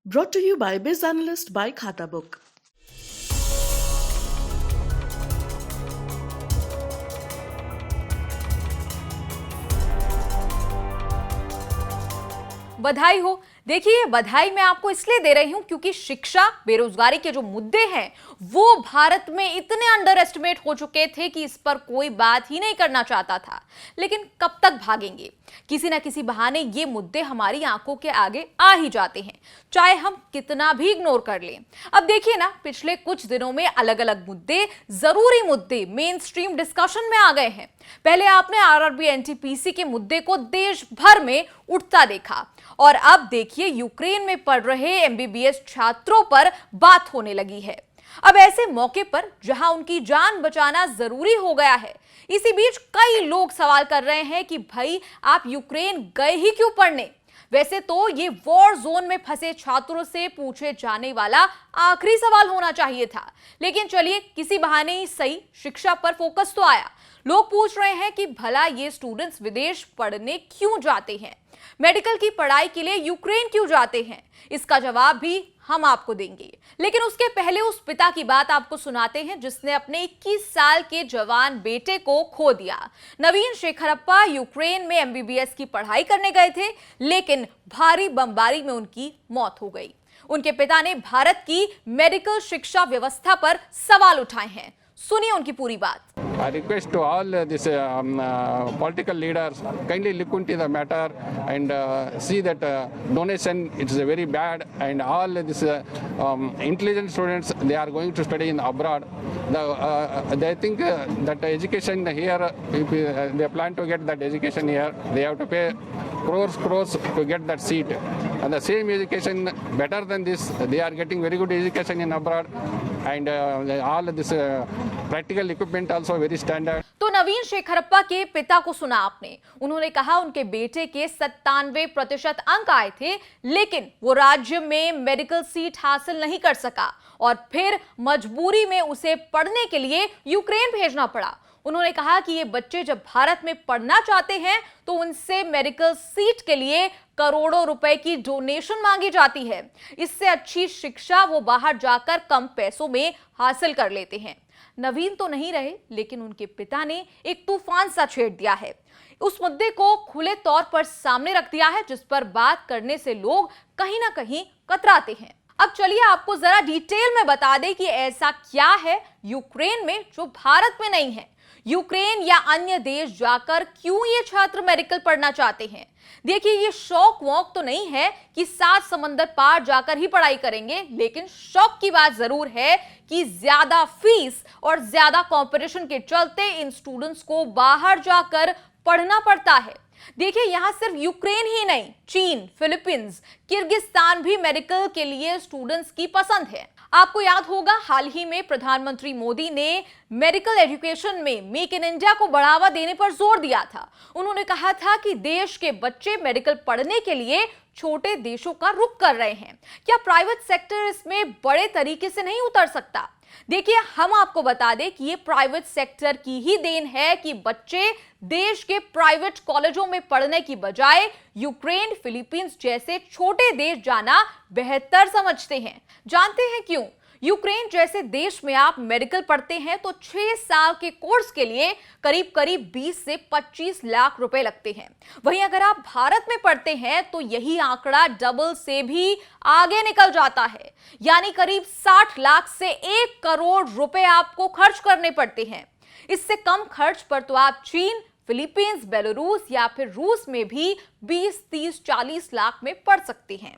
Brought to you by Biz Analyst by Khata Book. बधाई हो। देखिए, बधाई मैं आपको इसलिए दे रही हूं क्योंकि शिक्षा, बेरोजगारी के जो मुद्दे हैं वो भारत में इतने अंडर एस्टिमेट हो चुके थे कि इस पर कोई बात ही नहीं करना चाहता था। लेकिन कब तक भागेंगे? किसी ना किसी बहाने ये मुद्दे हमारी आंखों के आगे आ ही जाते हैं, चाहे हम कितना भी इग्नोर कर लें। अब देखिए ना, पिछले कुछ दिनों में अलग अलग मुद्दे, जरूरी मुद्दे मेन स्ट्रीम डिस्कशन में आ गए हैं। पहले आपने आरआरबी एनटीपीसी के मुद्दे को देश भर में उठता देखा, और अब देखिए यूक्रेन में पढ़ रहे एमबीबीएस छात्रों पर बात होने लगी है। अब ऐसे मौके पर जहां उनकी जान बचाना जरूरी हो गया है, इसी बीच कई लोग सवाल कर रहे हैं कि भाई आप यूक्रेन गए ही क्यों पढ़ने? वैसे तो ये वॉर जोन में फंसे छात्रों से पूछे जाने वाला आखिरी सवाल होना चाहिए था, लेकिन चलिए किसी बहाने ही सही शिक्षा पर फोकस तो आया। लोग पूछ रहे हैं कि भला ये स्टूडेंट्स विदेश पढ़ने क्यों जाते हैं, मेडिकल की पढ़ाई के लिए यूक्रेन क्यों जाते हैं? इसका जवाब भी हम आपको देंगे, लेकिन उसके पहले उस पिता की बात आपको सुनाते हैं जिसने अपने 21 साल के जवान बेटे को खो दिया। नवीन शेखरप्पा यूक्रेन में एमबीबीएस की पढ़ाई करने गए थे, लेकिन भारी बमबारी में उनकी मौत हो गई। उनके पिता ने भारत की मेडिकल शिक्षा व्यवस्था पर सवाल उठाए हैं। सुनिए उनकी पूरी बात। I request to all these political leaders kindly look into the matter and see that donation it's very bad, and all these intelligent students they are going to study in abroad. They think that education here, if they plan to get that education here, they have to pay crores to get that seat. And the same education better than this, they are getting very good education in abroad, and all this practical equipment also very standard. तो नवीन शेखरप्पा के पिता को सुना आपने। उन्होंने कहा उनके बेटे के 97% अंक आए थे, लेकिन वो राज्य में मेडिकल सीट हासिल नहीं कर सका और फिर मजबूरी में उसे पढ़ने के लिए यूक्रेन भेजना पड़ा। उन्होंने कहा कि ये बच्चे जब भारत में पढ़ना चाहते हैं तो उनसे मेडिकल सीट के लिए करोड़ों रुपए की डोनेशन मांगी जाती है। इससे अच्छी शिक्षा वो बाहर जाकर कम पैसों में हासिल कर लेते हैं। नवीन तो नहीं रहे, लेकिन उनके पिता ने एक तूफान सा छेड़ दिया है। उस मुद्दे को खुले तौर पर सामने रख दिया है जिस पर बात करने से लोग कहीं ना कहीं कतराते हैं। अब चलिए आपको जरा डिटेल में बता दें कि ऐसा क्या है यूक्रेन में जो भारत में नहीं है। यूक्रेन या अन्य देश जाकर क्यों ये छात्र मेडिकल पढ़ना चाहते हैं? देखिए, ये शौक वॉक तो नहीं है कि 7 समंदर पार जाकर ही पढ़ाई करेंगे, लेकिन शौक की बात जरूर है कि ज्यादा फीस और ज्यादा कंपटीशन के चलते इन स्टूडेंट्स को बाहर जाकर पढ़ना पड़ता है। देखिए, यहां सिर्फ यूक्रेन ही नहीं, चीन, फिलीपींस, किर्गिस्तान भी मेडिकल के लिए स्टूडेंट्स की पसंद है। आपको याद होगा हाल ही में प्रधानमंत्री मोदी ने मेडिकल एजुकेशन में मेक इन इंडिया को बढ़ावा देने पर जोर दिया था। उन्होंने कहा था कि देश के बच्चे मेडिकल पढ़ने के लिए छोटे देशों का रुख कर रहे हैं। क्या प्राइवेट सेक्टर इसमें बड़े तरीके से नहीं उतर सकता? देखिए, हम आपको बता दें कि ये प्राइवेट सेक्टर की ही देन है कि बच्चे देश के प्राइवेट कॉलेजों में पढ़ने की बजाय यूक्रेन, फिलीपींस जैसे छोटे देश जाना बेहतर समझते हैं। जानते हैं क्यों? यूक्रेन जैसे देश में आप मेडिकल पढ़ते हैं तो 6 साल के कोर्स के लिए करीब 20 से 25 लाख रुपए लगते हैं। वहीं अगर आप भारत में पढ़ते हैं तो यही आंकड़ा डबल से भी आगे निकल जाता है, यानी करीब 60 लाख से 1 करोड़ रुपए आपको खर्च करने पड़ते हैं। इससे कम खर्च पर तो आप चीन, फिलीपींस, बेलारूस या फिर रूस में भी 20, 30, 40 लाख में पढ़ सकते हैं।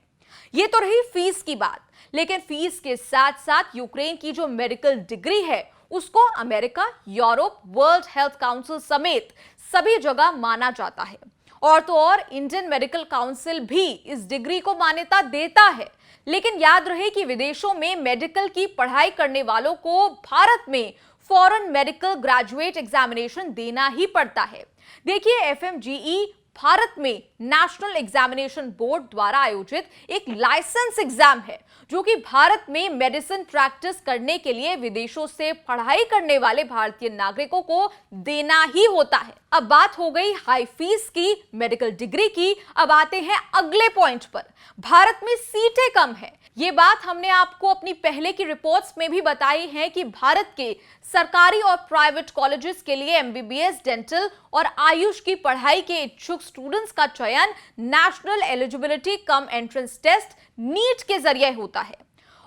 ये तो रही फीस की बात, लेकिन फीस के साथ साथ यूक्रेन की जो मेडिकल डिग्री है उसको America, Europe, world health council समेत सभी जगह माना जाता है। और तो और इंडियन मेडिकल काउंसिल भी इस डिग्री को मान्यता देता है। लेकिन याद रहे कि विदेशों में मेडिकल की पढ़ाई करने वालों को भारत में फॉरेन मेडिकल ग्रेजुएट एग्जामिनेशन देना ही पड़ता है। देखिए, एफएमजीई भारत में नेशनल एग्जामिनेशन बोर्ड द्वारा आयोजित एक लाइसेंस एग्जाम है जो कि भारत में मेडिसिन प्रैक्टिस करने के लिए विदेशों से पढ़ाई करने वाले भारतीय नागरिकों को देना ही होता है। अब बात हो गई हाई फीस की, मेडिकल डिग्री की। अब आते हैं अगले पॉइंट पर, भारत में सीटें कम है। ये बात हमने आपको अपनी पहले की रिपोर्ट्स में भी बताई है कि भारत के सरकारी और प्राइवेट कॉलेजेस के लिए एमबीबीएस, डेंटल और आयुष की पढ़ाई के इच्छुक स्टूडेंट्स का चयन national eligibility cum entrance test NEET के जरिए होता है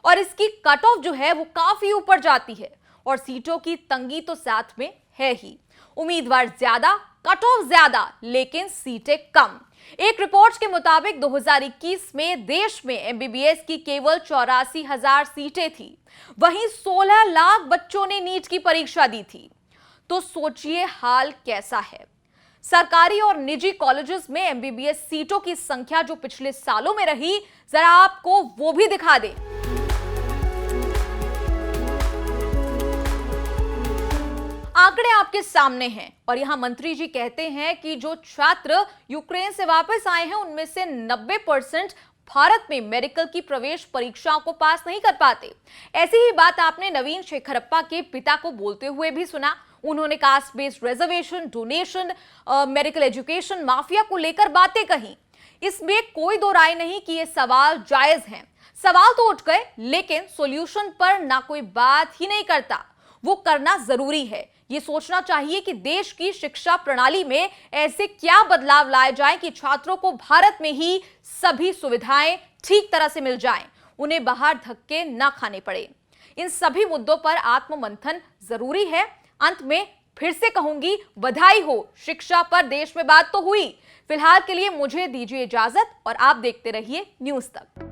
और इसकी कट ऑफ जो है वो काफी ऊपर जाती है और सीटों की तंगी तो साथ में है ही। उम्मीदवार ज्यादा, कट ऑफ ज्यादा, लेकिन सीटें कम। एक रिपोर्ट के मुताबिक 2021 में देश में एमबीबीएस की केवल 84,000 सीटें थी, वहीं 16 लाख बच्चों ने नीट की परीक्षा दी थी। तो सोचिए हाल कैसा है। सरकारी और निजी कॉलेजेस में एमबीबीएस सीटों की संख्या जो पिछले सालों में रही, जरा आपको वो भी दिखा दें। आंकड़े आपके सामने हैं और यहां मंत्री जी कहते हैं कि जो छात्र यूक्रेन से वापस आए हैं उनमें से 90% भारत में मेडिकल की प्रवेश परीक्षाओं को पास नहीं कर पाते। ऐसी ही बात आपने नवीन शेखरप्पा के पिता को बोलते हुए भी सुना। उन्होंने caste based reservation, donation, medical education mafia को लेकर बातें कही। इसमें कोई दो राय नहीं कि ये सवाल जायज हैं। सवाल तो उठ गए, लेकिन सॉल्यूशन पर ना कोई बात ही नहीं करता। वो करना जरूरी है। ये सोचना चाहिए कि देश की शिक्षा प्रणाली में ऐसे क्या बदलाव लाए जाएं कि छात्रों को भारत में ही सभी सुविधाएं ठीक तरह से मिल जाएं, उन्हें बाहर धक्के ना खाने पड़े। इन सभी मुद्दों पर आत्ममंथन जरूरी है। अंत में फिर से कहूंगी, बधाई हो, शिक्षा पर देश में बात तो हुई। फिलहाल के लिए मुझे दीजिए इजाजत और आप देखते रहिए न्यूज़ तक।